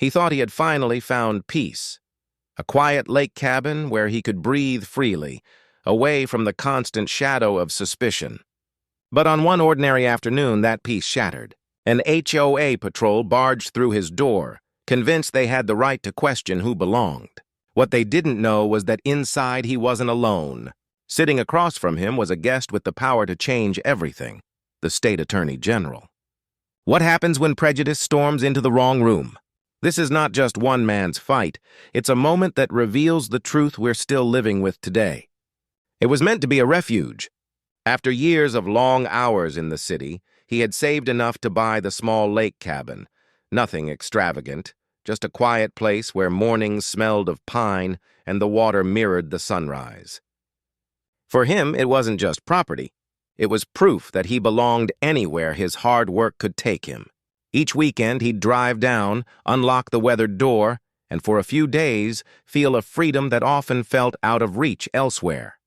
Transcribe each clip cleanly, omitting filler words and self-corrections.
He thought he had finally found peace, a quiet lake cabin where he could breathe freely, away from the constant shadow of suspicion. But on one ordinary afternoon, that peace shattered. An HOA patrol barged through his door, convinced they had the right to question who belonged. What they didn't know was that inside he wasn't alone. Sitting across from him was a guest with the power to change everything, the state attorney general. What happens when prejudice storms into the wrong room? This is not just one man's fight. It's a moment that reveals the truth we're still living with today. It was meant to be a refuge. After years of long hours in the city, he had saved enough to buy the small lake cabin. Nothing extravagant, just a quiet place where mornings smelled of pine and the water mirrored the sunrise. For him, it wasn't just property. It was proof that he belonged anywhere his hard work could take him. Each weekend, he'd drive down, unlock the weathered door, and for a few days, feel a freedom that often felt out of reach elsewhere.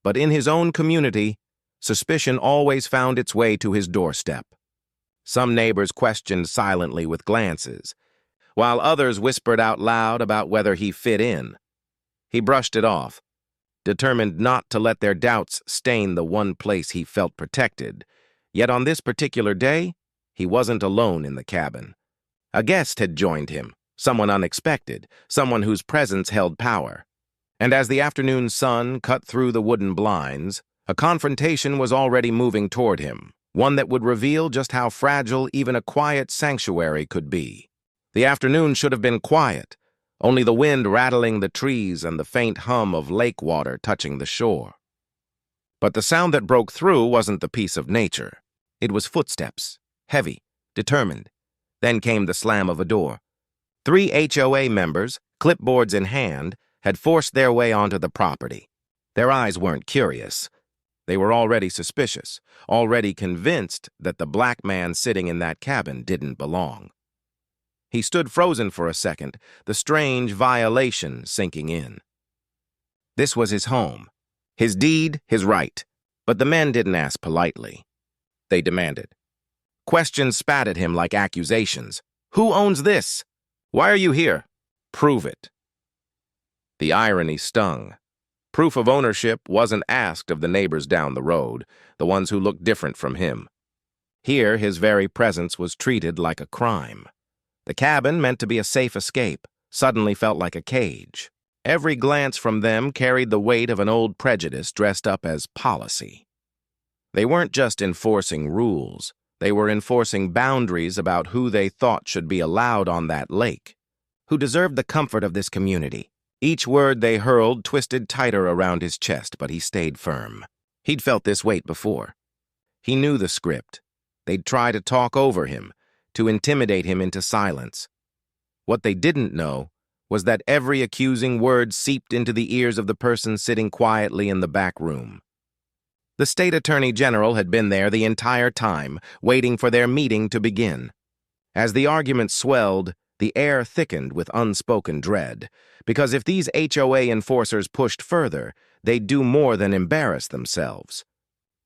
But in his own community, suspicion always found its way to his doorstep. Some neighbors questioned silently with glances, while others whispered out loud about whether he fit in. He brushed it off, determined not to let their doubts stain the one place he felt protected. Yet on this particular day, he wasn't alone in the cabin. A guest had joined him, someone unexpected, someone whose presence held power. And as the afternoon sun cut through the wooden blinds, a confrontation was already moving toward him, one that would reveal just how fragile even a quiet sanctuary could be. The afternoon should have been quiet, only the wind rattling the trees and the faint hum of lake water touching the shore. But the sound that broke through wasn't the peace of nature. It was footsteps, heavy, determined. Then came the slam of a door. 3 HOA members, clipboards in hand, had forced their way onto the property. Their eyes weren't curious. They were already suspicious, already convinced that the black man sitting in that cabin didn't belong. He stood frozen for a second, the strange violation sinking in. This was his home, his deed, his right. But the men didn't ask politely. They demanded. Questions spat at him like accusations. Who owns this? Why are you here? Prove it. The irony stung. Proof of ownership wasn't asked of the neighbors down the road, the ones who looked different from him. Here, his very presence was treated like a crime. The cabin, meant to be a safe escape, suddenly felt like a cage. Every glance from them carried the weight of an old prejudice dressed up as policy. They weren't just enforcing rules. They were enforcing boundaries about who they thought should be allowed on that lake, who deserved the comfort of this community. Each word they hurled twisted tighter around his chest, but he stayed firm. He'd felt this weight before. He knew the script. They'd try to talk over him, to intimidate him into silence. What they didn't know was that every accusing word seeped into the ears of the person sitting quietly in the back room. The state attorney general had been there the entire time, waiting for their meeting to begin. As the argument swelled, the air thickened with unspoken dread, because if these HOA enforcers pushed further, they'd do more than embarrass themselves.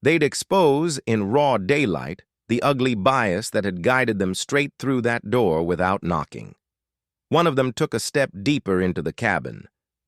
They'd expose, in raw daylight, the ugly bias that had guided them straight through that door without knocking. One of them took a step deeper into the cabin,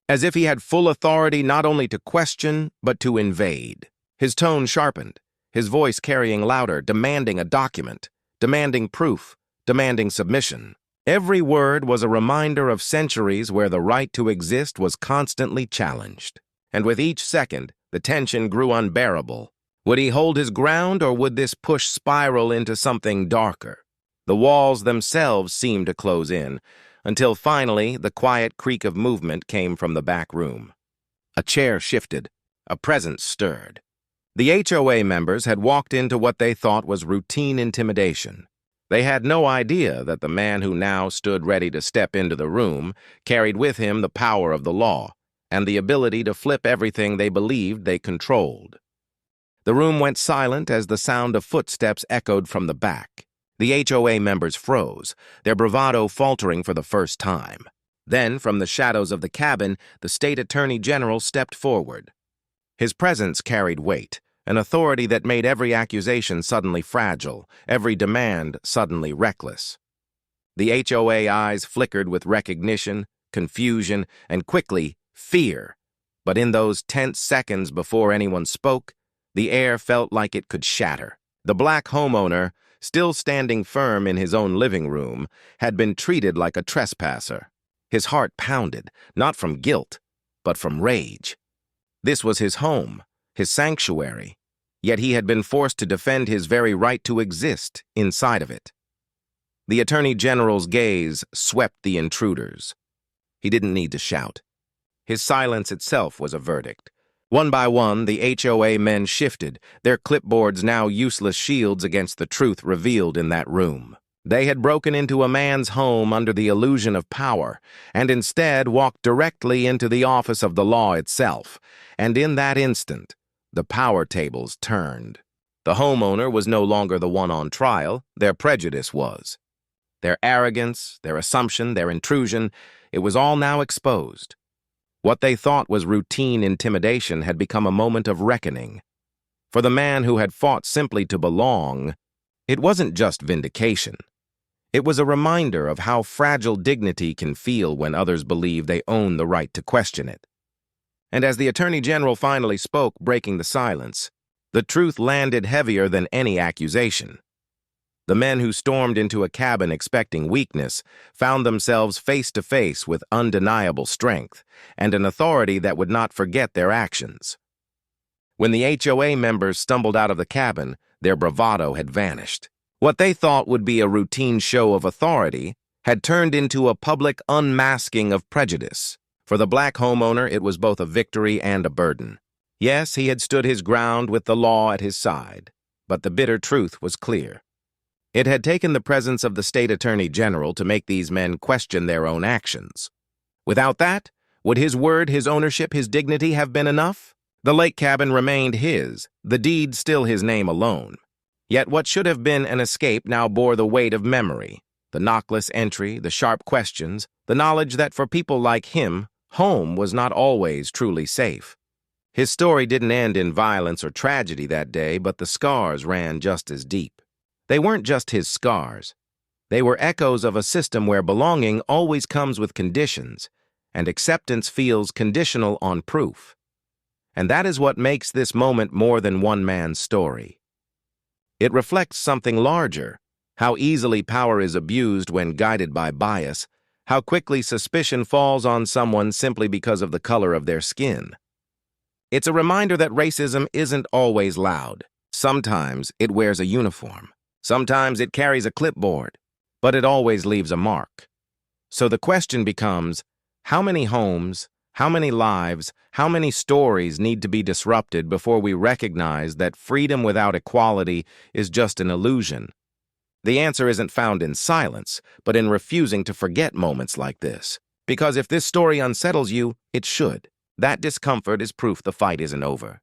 as if he had full authority not only to question, but to invade. His tone sharpened, his voice carrying louder, demanding a document, demanding proof, demanding submission. Every word was a reminder of centuries where the right to exist was constantly challenged. And with each second, the tension grew unbearable. Would he hold his ground, or would this push spiral into something darker? The walls themselves seemed to close in, until finally the quiet creak of movement came from the back room. A chair shifted, a presence stirred. The HOA members had walked into what they thought was routine intimidation. They had no idea that the man who now stood ready to step into the room carried with him the power of the law and the ability to flip everything they believed they controlled. The room went silent as the sound of footsteps echoed from the back. The HOA members froze, their bravado faltering for the first time. Then, from the shadows of the cabin, the state attorney general stepped forward. His presence carried weight, an authority that made every accusation suddenly fragile, every demand suddenly reckless. The HOA eyes flickered with recognition, confusion, and quickly, fear. But in those tense seconds before anyone spoke, the air felt like it could shatter. The black homeowner, still standing firm in his own living room, had been treated like a trespasser. His heart pounded, not from guilt, but from rage. This was his home, his sanctuary, yet he had been forced to defend his very right to exist inside of it. The Attorney General's gaze swept the intruders. He didn't need to shout. His silence itself was a verdict. One by one, the HOA men shifted, their clipboards now useless shields against the truth revealed in that room. They had broken into a man's home under the illusion of power, and instead walked directly into the office of the law itself. And in that instant, the power tables turned. The homeowner was no longer the one on trial, their prejudice was. Their arrogance, their assumption, their intrusion, it was all now exposed. What they thought was routine intimidation had become a moment of reckoning. For the man who had fought simply to belong, it wasn't just vindication. It was a reminder of how fragile dignity can feel when others believe they own the right to question it. And as the Attorney General finally spoke, breaking the silence, the truth landed heavier than any accusation. The men who stormed into a cabin expecting weakness found themselves face to face with undeniable strength and an authority that would not forget their actions. When the HOA members stumbled out of the cabin, their bravado had vanished. What they thought would be a routine show of authority had turned into a public unmasking of prejudice. For the black homeowner, it was both a victory and a burden. Yes, he had stood his ground with the law at his side, but the bitter truth was clear. It had taken the presence of the state attorney general to make these men question their own actions. Without that, would his word, his ownership, his dignity have been enough? The lake cabin remained his, the deed still his name alone. Yet what should have been an escape now bore the weight of memory, the knockless entry, the sharp questions, the knowledge that for people like him, home was not always truly safe. His story didn't end in violence or tragedy that day, but the scars ran just as deep. They weren't just his scars. They were echoes of a system where belonging always comes with conditions, and acceptance feels conditional on proof. And that is what makes this moment more than one man's story. It reflects something larger, how easily power is abused when guided by bias, how quickly suspicion falls on someone simply because of the color of their skin. It's a reminder that racism isn't always loud. Sometimes it wears a uniform. Sometimes it carries a clipboard, but it always leaves a mark. So the question becomes, how many homes, how many lives, how many stories need to be disrupted before we recognize that freedom without equality is just an illusion? The answer isn't found in silence, but in refusing to forget moments like this. Because if this story unsettles you, it should. That discomfort is proof the fight isn't over.